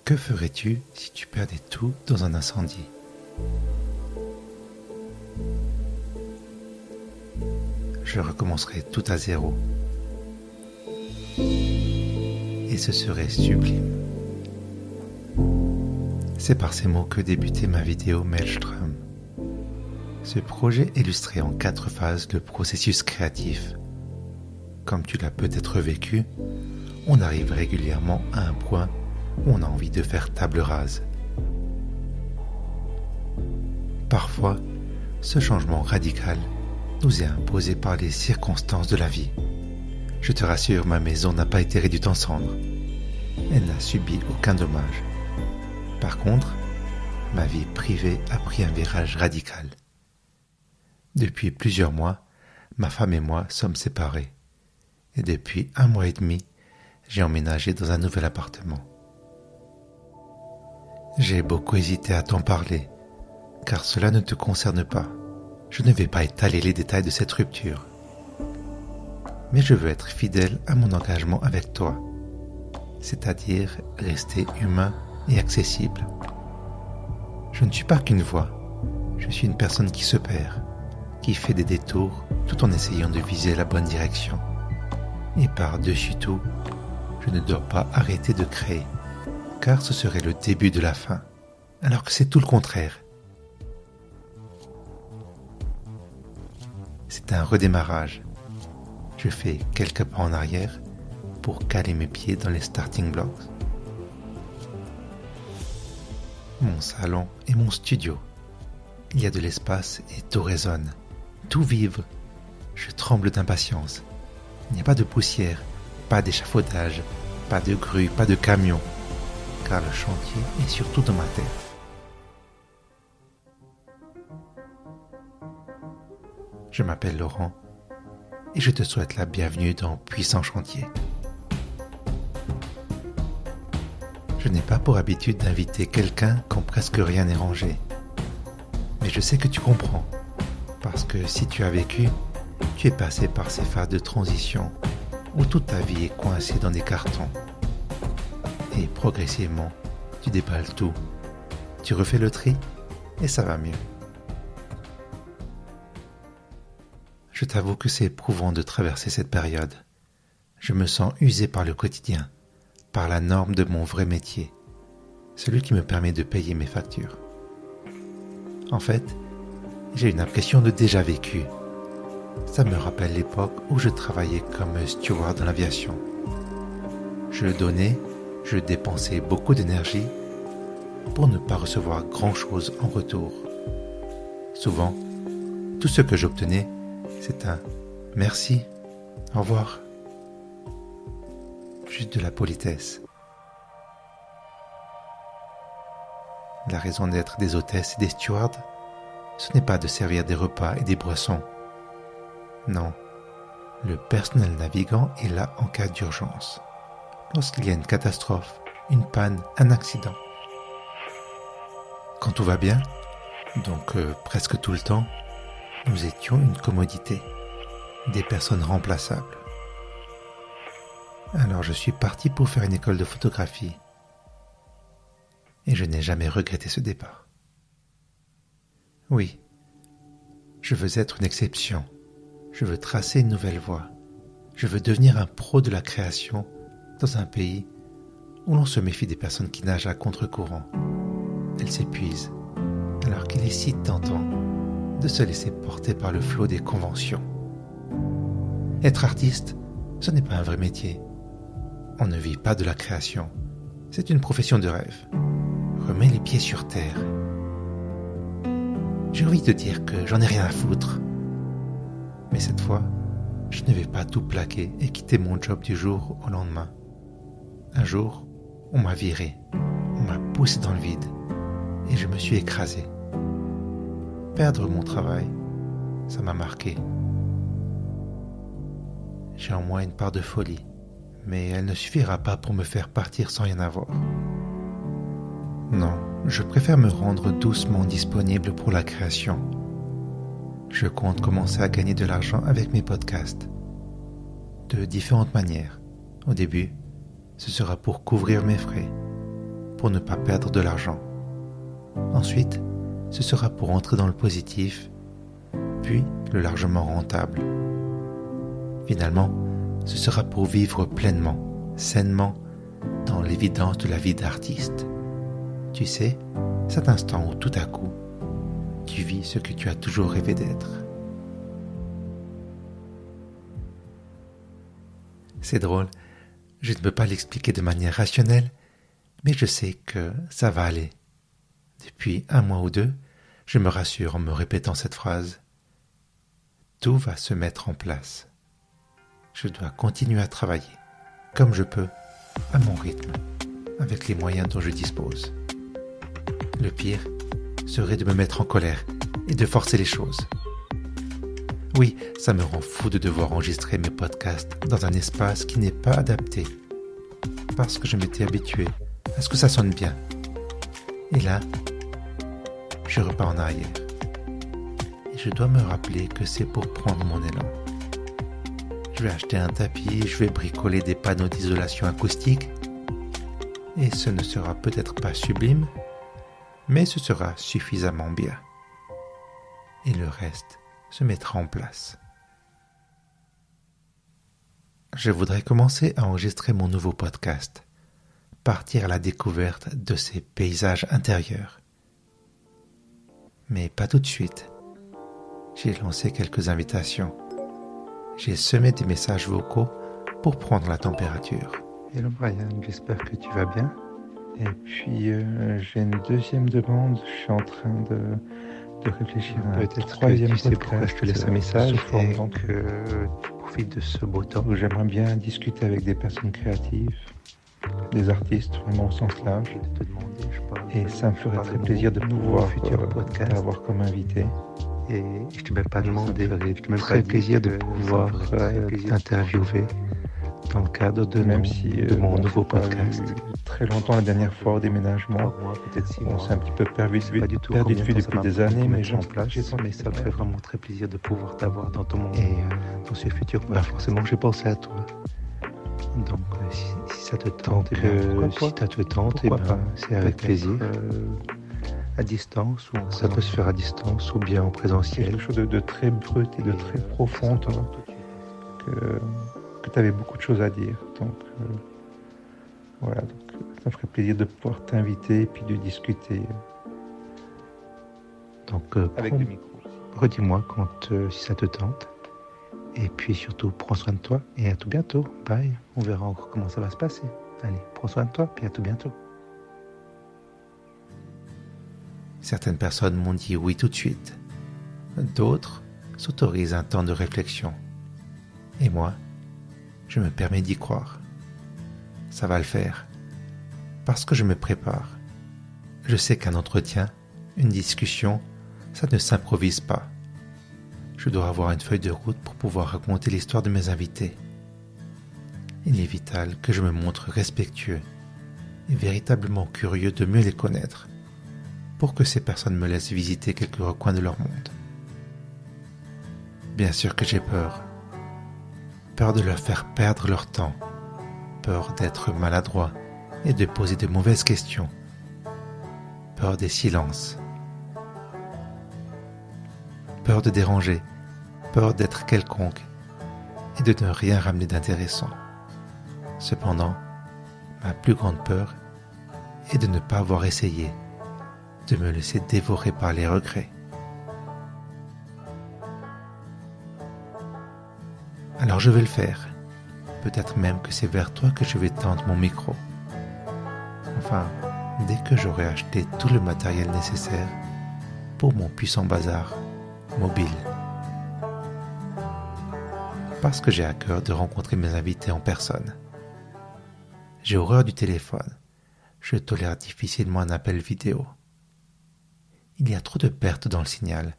Que ferais-tu si tu perdais tout dans un incendie ? Je recommencerai tout à zéro. Et ce serait sublime. C'est par ces mots que débutait ma vidéo Maelstrom. Ce projet illustrait en 4 phases le processus créatif. Comme tu l'as peut-être vécu, on arrive régulièrement à un point où on a envie de faire table rase. Parfois, ce changement radical nous est imposé par les circonstances de la vie. Je te rassure, ma maison n'a pas été réduite en cendres. Elle n'a subi aucun dommage. Par contre, ma vie privée a pris un virage radical. Depuis plusieurs mois, ma femme et moi sommes séparés. Et depuis 1 mois et demi, j'ai emménagé dans un nouvel appartement. J'ai beaucoup hésité à t'en parler, car cela ne te concerne pas. Je ne vais pas étaler les détails de cette rupture. Mais je veux être fidèle à mon engagement avec toi, c'est-à-dire rester humain et accessible. Je ne suis pas qu'une voix, je suis une personne qui se perd, qui fait des détours tout en essayant de viser la bonne direction. Et par-dessus tout, je ne dois pas arrêter de créer, car ce serait le début de la fin, alors que c'est tout le contraire. C'est un redémarrage. Je fais quelques pas en arrière pour caler mes pieds dans les starting blocks. Mon salon est mon studio. Il y a de l'espace et tout résonne. Tout vibre. Je tremble d'impatience. Il n'y a pas de poussière, pas d'échafaudage, pas de grue, pas de camion, car le chantier est surtout dans ma tête. Je m'appelle Laurent et je te souhaite la bienvenue dans Puissant Chantier. Je n'ai pas pour habitude d'inviter quelqu'un quand presque rien n'est rangé. Mais je sais que tu comprends, parce que si tu as vécu, tu es passé par ces phases de transition où toute ta vie est coincée dans des cartons. Et progressivement, tu déballes tout. Tu refais le tri et ça va mieux. Je t'avoue que c'est éprouvant de traverser cette période. Je me sens usé par le quotidien, par la norme de mon vrai métier, celui qui me permet de payer mes factures. En fait, j'ai une impression de déjà vécu. Ça me rappelle l'époque où je travaillais comme steward dans l'aviation. Je donnais, je dépensais beaucoup d'énergie pour ne pas recevoir grand-chose en retour. Souvent, tout ce que j'obtenais, c'est un « merci, au revoir », juste de la politesse. La raison d'être des hôtesses et des stewards, ce n'est pas de servir des repas et des boissons. Non, le personnel navigant est là en cas d'urgence, lorsqu'il y a une catastrophe, une panne, un accident. Quand tout va bien, donc presque tout le temps, nous étions une commodité, des personnes remplaçables. Alors je suis parti pour faire une école de photographie. Et je n'ai jamais regretté ce départ. Oui, je veux être une exception. Je veux tracer une nouvelle voie. Je veux devenir un pro de la création dans un pays où l'on se méfie des personnes qui nagent à contre-courant. Elles s'épuisent, alors qu'il est si tentant de se laisser porter par le flot des conventions. Être artiste, ce n'est pas un vrai métier. On ne vit pas de la création. C'est une profession de rêve. Remets les pieds sur terre. J'ai envie de dire que j'en ai rien à foutre. Mais cette fois, je ne vais pas tout plaquer et quitter mon job du jour au lendemain. Un jour, on m'a viré, on m'a poussé dans le vide et je me suis écrasé. Perdre mon travail, ça m'a marqué. J'ai en moi une part de folie, mais elle ne suffira pas pour me faire partir sans rien avoir. Non, je préfère me rendre doucement disponible pour la création. Je compte commencer à gagner de l'argent avec mes podcasts. De différentes manières. Au début, ce sera pour couvrir mes frais, pour ne pas perdre de l'argent. Ensuite, ce sera pour entrer dans le positif, puis le largement rentable. Finalement, ce sera pour vivre pleinement, sainement, dans l'évidence de la vie d'artiste. Tu sais, cet instant où tout à coup, tu vis ce que tu as toujours rêvé d'être. C'est drôle, je ne peux pas l'expliquer de manière rationnelle, mais je sais que ça va aller. Depuis 1 mois ou 2, je me rassure en me répétant cette phrase. Tout va se mettre en place. Je dois continuer à travailler, comme je peux, à mon rythme, avec les moyens dont je dispose. Le pire serait de me mettre en colère et de forcer les choses. Oui, ça me rend fou de devoir enregistrer mes podcasts dans un espace qui n'est pas adapté, parce que je m'étais habitué à ce que ça sonne bien. Et là, je repars en arrière. Et je dois me rappeler que c'est pour prendre mon élan. Je vais acheter un tapis, je vais bricoler des panneaux d'isolation acoustique, et ce ne sera peut-être pas sublime, mais ce sera suffisamment bien. Et le reste se mettra en place. Je voudrais commencer à enregistrer mon nouveau podcast, partir à la découverte de ces paysages intérieurs. Mais pas tout de suite. J'ai lancé quelques invitations. J'ai semé des messages vocaux pour prendre la température. Hello Brian, j'espère que tu vas bien. Et puis j'ai une deuxième demande, je suis en train de réfléchir à un troisième podcast. Pourquoi je te laisse un message et donc tu profites de ce beau temps où j'aimerais bien discuter avec des personnes créatives, des artistes vraiment au sens large. Et ça me ferait très plaisir de pouvoir t'avoir comme invité. Et je ne t'ai même pas demandé, je me ferait plaisir de pouvoir t'interviewer dans le cadre de mon nouveau podcast. Très longtemps la dernière fois au déménagement, on s'est un petit peu perdu de vue depuis des années, mais mais ça me fait vraiment très plaisir de pouvoir t'avoir dans ton monde et dans ce futur. Forcément, j'ai pensé à toi. Donc, si ça te tente, c'est avec plaisir. À distance, ou ça peut se faire à distance ou bien en présentiel. Quelque chose de très brut et de très profond, toi, que tu avais beaucoup de choses à dire. Donc, voilà, donc, ça me ferait plaisir de pouvoir t'inviter et puis de discuter. Donc, avec le micro. Redis-moi si ça te tente. Et puis surtout, prends soin de toi et à tout bientôt. Bye. On verra encore comment ça va se passer. Allez, prends soin de toi, puis à tout bientôt. Certaines personnes m'ont dit oui tout de suite. D'autres s'autorisent un temps de réflexion. Et moi, je me permets d'y croire. Ça va le faire. Parce que je me prépare. Je sais qu'un entretien, une discussion, ça ne s'improvise pas. Je dois avoir une feuille de route pour pouvoir raconter l'histoire de mes invités. Il est vital que je me montre respectueux et véritablement curieux de mieux les connaître, pour que ces personnes me laissent visiter quelques recoins de leur monde. Bien sûr que j'ai peur. Peur de leur faire perdre leur temps. Peur d'être maladroit et de poser de mauvaises questions. Peur des silences. Peur de déranger. Peur d'être quelconque et de ne rien ramener d'intéressant. Cependant, ma plus grande peur est de ne pas avoir essayé, de me laisser dévorer par les regrets. Alors je vais le faire. Peut-être même que c'est vers toi que je vais tendre mon micro. Enfin, dès que j'aurai acheté tout le matériel nécessaire pour mon puissant bazar mobile. Parce que j'ai à cœur de rencontrer mes invités en personne. J'ai horreur du téléphone. Je tolère difficilement un appel vidéo. Il y a trop de pertes dans le signal.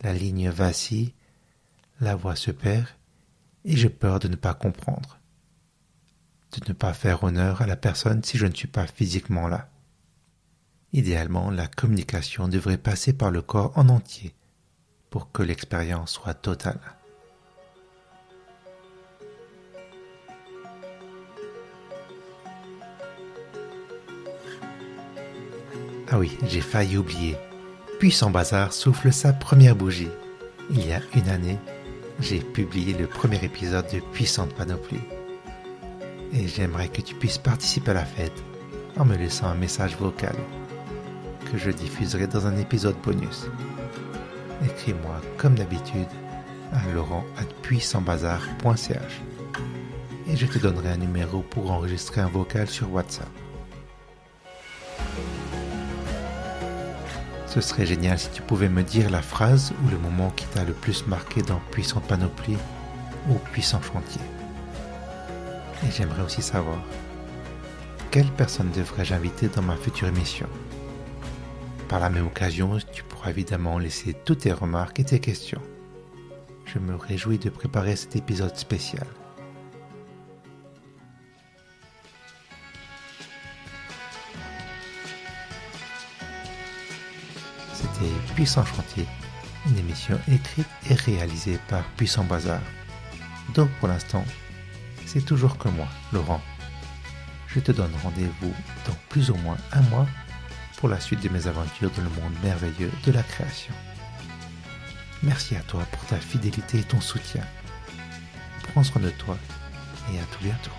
La ligne vacille, la voix se perd, et j'ai peur de ne pas comprendre. De ne pas faire honneur à la personne si je ne suis pas physiquement là. Idéalement, la communication devrait passer par le corps en entier pour que l'expérience soit totale. Ah oui, j'ai failli oublier. Puissant Bazar souffle sa première bougie. Il y a une année, j'ai publié le premier épisode de Puissante Panoplie. Et j'aimerais que tu puisses participer à la fête en me laissant un message vocal que je diffuserai dans un épisode bonus. Écris-moi comme d'habitude à laurent@puissantbazar.ch et je te donnerai un numéro pour enregistrer un vocal sur WhatsApp. Ce serait génial si tu pouvais me dire la phrase ou le moment qui t'a le plus marqué dans Puissante Panoplie ou Puissant Chantier. Et j'aimerais aussi savoir quelle personne devrais-je inviter dans ma future émission. Par la même occasion, tu pourras évidemment laisser toutes tes remarques et tes questions. Je me réjouis de préparer cet épisode spécial. C'était Puissant Chantier, une émission écrite et réalisée par Puissant Bazar. Donc pour l'instant, c'est toujours que moi, Laurent. Je te donne rendez-vous dans plus ou moins un mois pour la suite de mes aventures dans le monde merveilleux de la création. Merci à toi pour ta fidélité et ton soutien. Prends soin de toi et à tout bientôt.